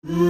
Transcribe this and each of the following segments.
امریکہ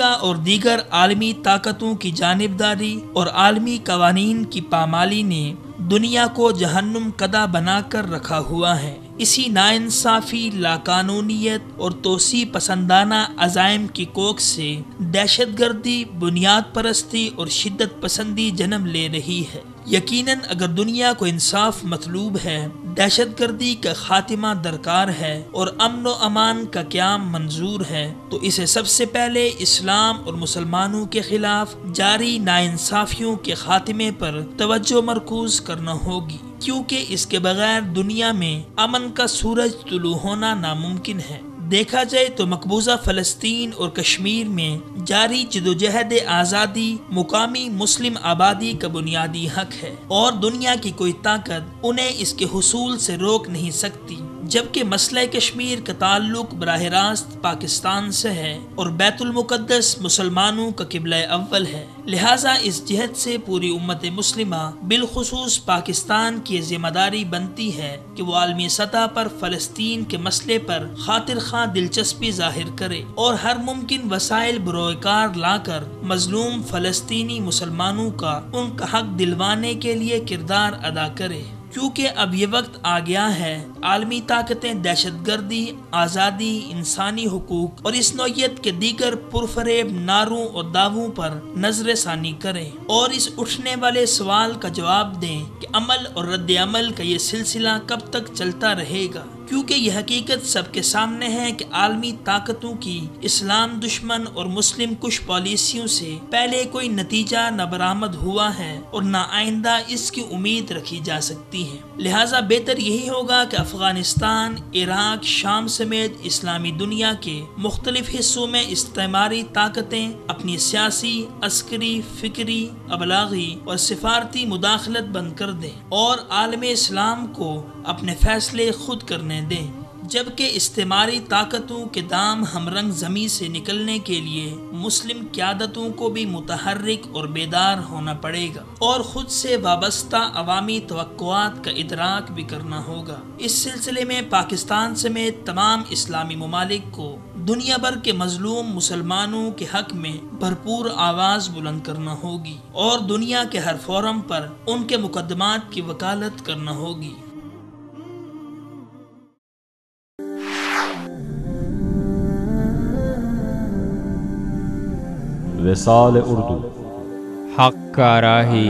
اور دیگر عالمی طاقتوں کی جانبداری اور عالمی قوانین کی پامالی نے دنیا کو جہنم کدہ بنا کر رکھا ہوا ہے۔ اسی ناانصافی، لاقانونیت اور توسیع پسندانہ عزائم کی کوکھ سے دہشت گردی، بنیاد پرستی اور شدت پسندی جنم لے رہی ہے۔ یقیناً اگر دنیا کو انصاف مطلوب ہے، دہشت گردی کا خاتمہ درکار ہے اور امن و امان کا قیام منظور ہے، تو اسے سب سے پہلے اسلام اور مسلمانوں کے خلاف جاری ناانصافیوں کے خاتمے پر توجہ مرکوز کرنا ہوگی، کیونکہ اس کے بغیر دنیا میں امن کا سورج طلوع ہونا ناممکن ہے۔ دیکھا جائے تو مقبوضہ فلسطین اور کشمیر میں جاری جدوجہد آزادی مقامی مسلم آبادی کا بنیادی حق ہے، اور دنیا کی کوئی طاقت انہیں اس کے حصول سے روک نہیں سکتی، جبکہ مسئلہ کشمیر کا تعلق براہ راست پاکستان سے ہے اور بیت المقدس مسلمانوں کا قبلہ اول ہے۔ لہٰذا اس جہت سے پوری امت مسلمہ بالخصوص پاکستان کی ذمہ داری بنتی ہے کہ وہ عالمی سطح پر فلسطین کے مسئلے پر خاطر خواہ دلچسپی ظاہر کرے اور ہر ممکن وسائل بروئے کار لا کر مظلوم فلسطینی مسلمانوں کا ان کا حق دلوانے کے لیے کردار ادا کرے، کیونکہ اب یہ وقت آ گیا ہے عالمی طاقتیں دہشت گردی، آزادی، انسانی حقوق اور اس نوعیت کے دیگر پرفریب نعروں اور دعووں پر نظر ثانی کریں اور اس اٹھنے والے سوال کا جواب دیں کہ عمل اور رد عمل کا یہ سلسلہ کب تک چلتا رہے گا، کیونکہ یہ حقیقت سب کے سامنے ہے کہ عالمی طاقتوں کی اسلام دشمن اور مسلم کش پالیسیوں سے پہلے کوئی نتیجہ نہ برآمد ہوا ہے اور نہ آئندہ اس کی امید رکھی جا سکتی ہے۔ لہٰذا بہتر یہی ہوگا کہ افغانستان، عراق، شام سمیت اسلامی دنیا کے مختلف حصوں میں استعماری طاقتیں اپنی سیاسی، عسکری، فکری، ابلاغی اور سفارتی مداخلت بند کر دیں اور عالم اسلام کو اپنے فیصلے خود کرنے دیں، جبکہ استعماری طاقتوں کے دام ہم رنگ زمیں سے نکلنے کے لیے مسلم قیادتوں کو بھی متحرک اور بیدار ہونا پڑے گا اور خود سے وابستہ عوامی توقعات کا ادراک بھی کرنا ہوگا۔ اس سلسلے میں پاکستان سمیت تمام اسلامی ممالک کو دنیا بھر کے مظلوم مسلمانوں کے حق میں بھرپور آواز بلند کرنا ہوگی اور دنیا کے ہر فورم پر ان کے مقدمات کی وکالت کرنا ہوگی۔ وصال اردو، حق کا راہی